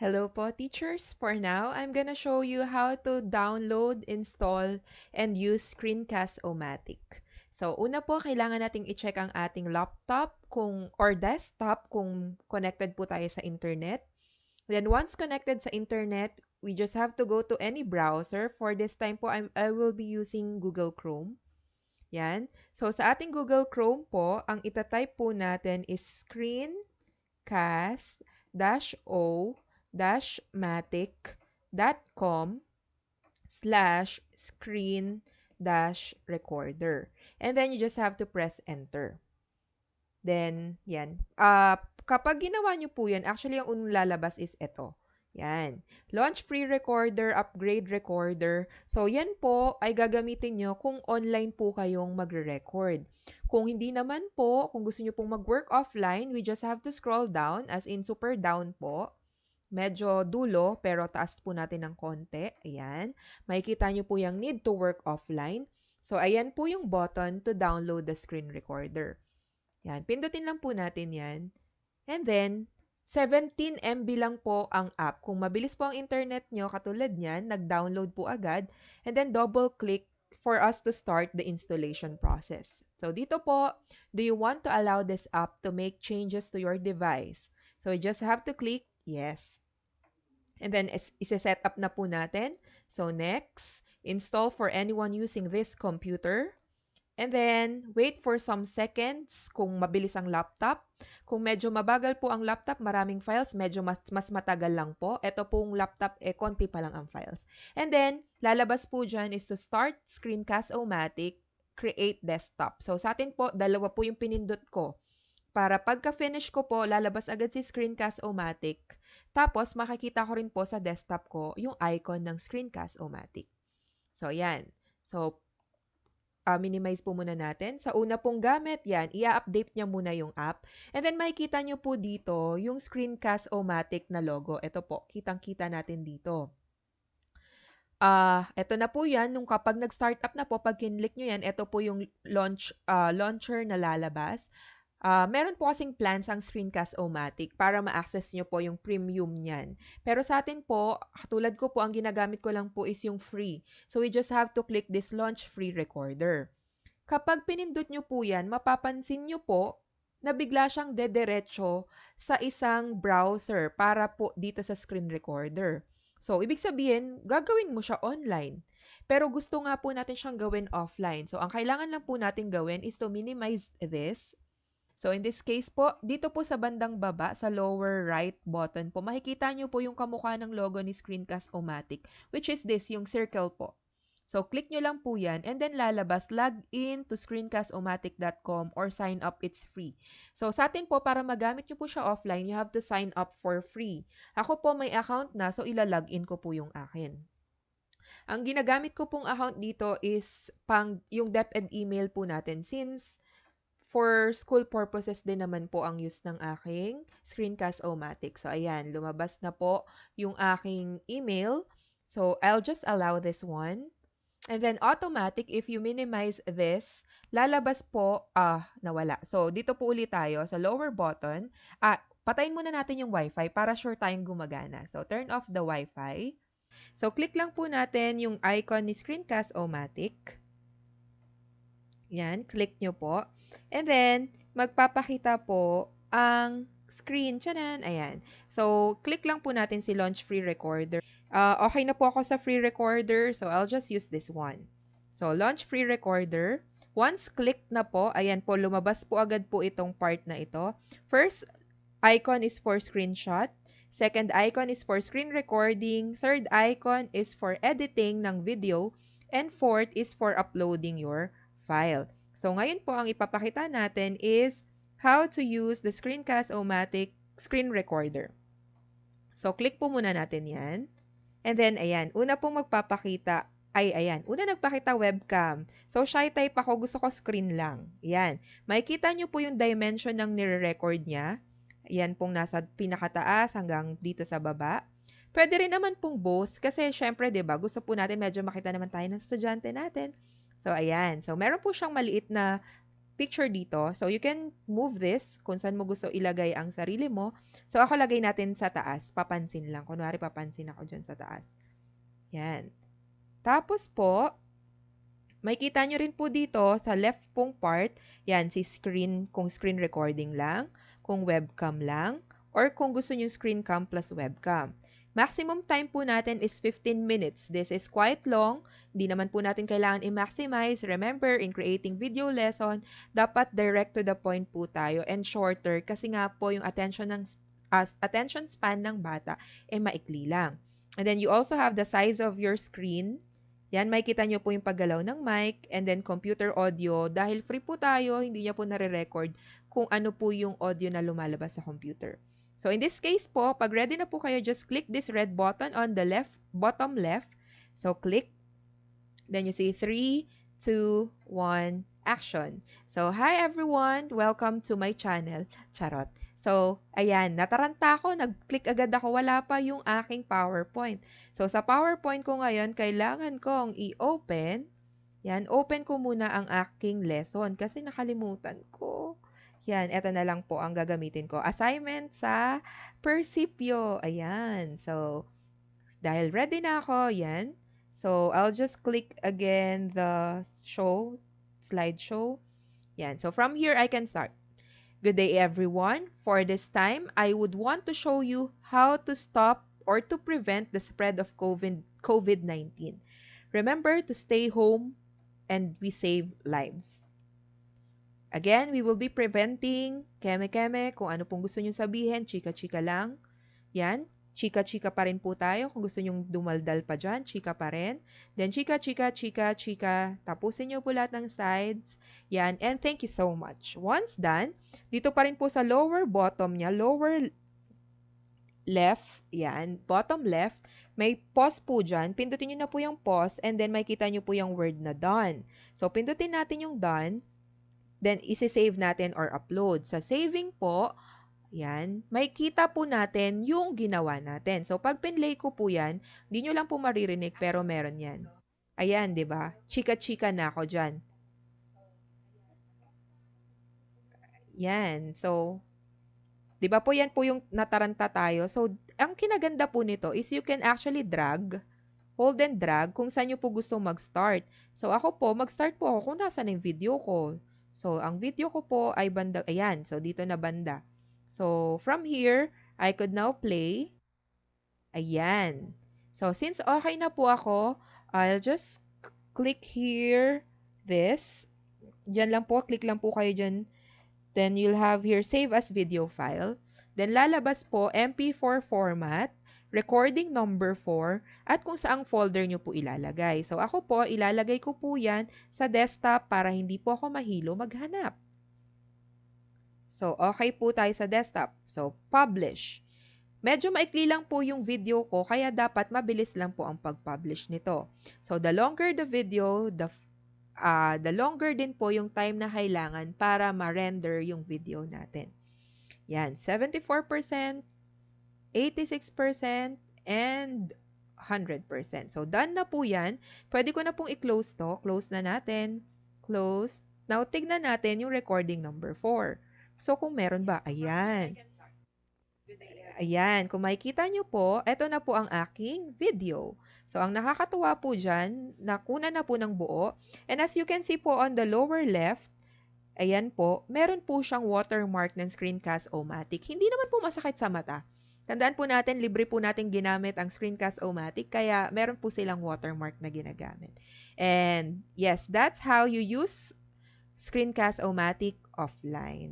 Hello po, teachers. For now, I'm gonna show you how to download, install, and use Screencast-o-matic. So, una po, kailangan nating i-check ang ating laptop or desktop kung connected po tayo sa internet. Then, once connected sa internet, we just have to go to any browser. For this time po, I will be using Google Chrome. Yan. So, sa ating Google Chrome po, ang itatype po natin is screencast-o-matic.com/screen-recorder. And then you just have to press enter. Then, yan. Kapag ginawa nyo po yan, actually, ang unang lalabas is ito. Yan. Launch free recorder, upgrade recorder. So, yan po ay gagamitin nyo kung online po kayong magre-record. Kung hindi naman po, kung gusto nyo pong mag-work offline, we just have to scroll down, as in super down po. Medyo dulo, pero taas po natin ng konti. Ayan. Makikita nyo po yung need to work offline. So, ayan po yung button to download the screen recorder. Yan. Pindutin lang po natin yan. And then, 17 MB lang po ang app. Kung mabilis po ang internet nyo, katulad niyan, nag-download po agad. And then, double-click for us to start the installation process. So, dito po, do you want to allow this app to make changes to your device? So, you just have to click yes. And then, isa-set up na po natin. So, next, install for anyone using this computer. And then, wait for some seconds kung mabilis ang laptop. Kung medyo mabagal po ang laptop, maraming files, medyo mas matagal lang po. Ito pong laptop, konti pa lang ang files. And then, lalabas po dyan is to start Screencast-o-matic, create desktop. So, sa atin po, dalawa po yung pinindot ko. Para pagka-finish ko po, lalabas agad si Screencast-o-matic. Tapos, makikita ko rin po sa desktop ko yung icon ng Screencast-o-matic. So, yan. So, minimize po muna natin. Sa una pong gamit, yan, i-update niya muna yung app. And then makikita nyo po dito yung Screencast-o-matic na logo. Ito po, kitang-kita natin dito. Ito na po yan. Nung kapag nag-start up na po, pag kinlik nyo yan, ito po yung launcher na lalabas. Meron po kasing plans ang Screencast-o-matic para ma-access nyo po yung premium niyan. Pero sa atin po, katulad ko po, ang ginagamit ko lang po is yung free. So we just have to click this launch free recorder. Kapag pinindot nyo po yan, mapapansin nyo po na bigla siyang dediretso sa isang browser para po dito sa screen recorder. So, ibig sabihin, gagawin mo siya online. Pero gusto nga po natin siyang gawin offline. So, ang kailangan lang po natin gawin is to minimize this. So, in this case po, dito po sa bandang baba, sa lower right button po, makikita nyo po yung kamukha ng logo ni Screencast-o-matic, which is this, yung circle po. So, click nyo lang po yan, and then lalabas, log in to screencast-o-matic.com or sign up, it's free. So, sa atin po, para magamit nyo po siya offline, you have to sign up for free. Ako po may account na, so ilalogin ko po yung akin. Ang ginagamit ko pong account dito is yung DepEd email po natin, since for school purposes din naman po ang use ng aking Screencast-o-matic. So, ayan, lumabas na po yung aking email. So, I'll just allow this one. And then, automatic, if you minimize this, lalabas po, nawala. So, dito po ulit tayo sa lower button. Patayin muna natin yung Wi-Fi para sure tayong gumagana. So, turn off the Wi-Fi. So, click lang po natin yung icon ni Screencast-o-matic. Yan, click nyo po. And then, magpapakita po ang screen. Tiyanan! Ayan. So, click lang po natin si Launch Free Recorder. Okay na po ako sa free recorder, so I'll just use this one. So, Launch Free Recorder. Once click na po, ayan po, lumabas po agad po itong part na ito. First icon is for screenshot. Second icon is for screen recording. Third icon is for editing ng video. And fourth is for uploading your file. So, ngayon po, ang ipapakita natin is how to use the Screencast-o-matic screen recorder. So, click po muna natin yan. And then, ayan, una pong magpapakita, una nagpakita webcam. So, shy type ako, gusto ko screen lang. Ayan. Makikita nyo po yung dimension ng nire-record niya. Ayan pong nasa pinakataas hanggang dito sa baba. Pwede rin naman pong both kasi syempre, 'di ba, gusto po natin medyo makita naman tayo ng estudyante natin. So, ayan. So, meron po siyang maliit na picture dito. So, you can move this kung saan mo gusto ilagay ang sarili mo. So, ako lagay natin sa taas. Papansin lang. Kunwari, papansin ako dyan sa taas. Yan. Tapos po, may kita nyo rin po dito sa left pong part, yan, si screen, kung screen recording lang, kung webcam lang, or kung gusto nyo screen cam plus webcam. Maximum time po natin is 15 minutes. This is quite long. Hindi naman po natin kailangan i-maximize. Remember, in creating video lesson, dapat direct to the point po tayo and shorter kasi nga po yung attention span ng bata maikli lang. And then you also have the size of your screen. Yan, makikita nyo po yung paggalaw ng mic and then computer audio. Dahil free po tayo, hindi niya po nare-record kung ano po yung audio na lumalabas sa computer. So in this case po, pag ready na po kayo, just click this red button on the left, bottom left. So click. Then you see 3, 2, 1, action. So hi everyone! Welcome to my channel. Charot. So, ayan, nataranta ako, nag-click agad ako, wala pa yung aking PowerPoint. So, sa PowerPoint ko ngayon, kailangan kong i-open. Yan, open ko muna ang aking lesson kasi nakalimutan ko. Yan, eto na lang po ang gagamitin ko. Assignment sa Persipio. Ayan, so, dahil ready na ako, yan. So, I'll just click again the slideshow. Yan, so from here, I can start. Good day everyone. For this time, I would want to show you how to stop or to prevent the spread of COVID-19. Remember to stay home and we save lives. Again, we will be preventing keme-keme, kung ano pong gusto nyo sabihin, chika-chika lang. Yan, chika-chika pa rin po tayo. Kung gusto nyong dumaldal pa dyan, chika pa rin. Then chika-chika, chika-chika. Tapusin nyo po lahat ng sides. Yan, and thank you so much. Once done, dito pa rin po sa lower bottom niya, lower left, yan, bottom left, may pause po dyan. Pindutin nyo na po yung pause and then makikita nyo po yung word na done. So, pindutin natin yung done, then isi-save natin or upload. Sa saving po, yan, may kita po natin yung ginawa natin. So, pag pinlay ko po yan, hindi nyo lang po maririnig pero meron yan. Ayan, di ba? Chika-chika na ako dyan. Yan. So, di ba po yan po yung nataranta tayo. So, ang kinaganda po nito is you can actually drag, hold and drag kung saan nyo po gusto mag-start. So, ako po, mag-start po ako kung nasan yung video ko. So, ang video ko po ay banda, ayan. So, dito na banda. So, from here, I could now play. Ayan. So, since okay na po ako, I'll just click here, this. Diyan lang po, click lang po kayo dyan. Then, you'll have here, save as video file. Then, lalabas po, MP4 format, recording number 4, at kung saang folder nyo po ilalagay. So, ako po, ilalagay ko po yan sa desktop para hindi po ako mahilo maghanap. So, okay po tayo sa desktop. So, publish. Medyo maikli lang po yung video ko, kaya dapat mabilis lang po ang pag-publish nito. So, the longer the video, the longer din po yung time na kailangan para ma-render yung video natin. Yan, 74%, 86%, and 100%. So, done na po yan. Pwede ko na pong i-close to. Close na natin. Close. Now, tignan natin yung recording number 4. So, kung meron ba, ayan. Ayan, kung makikita nyo po, eto na po ang aking video. So, ang nakakatuwa po dyan, nakuna na po ng buo. And as you can see po on the lower left, ayan po, meron po siyang watermark ng Screencast-o-matic. Hindi naman po masakit sa mata. Tandaan po natin, libre po natin ginamit ang Screencast-o-matic, kaya meron po silang watermark na ginagamit. And yes, that's how you use Screencast-o-matic offline.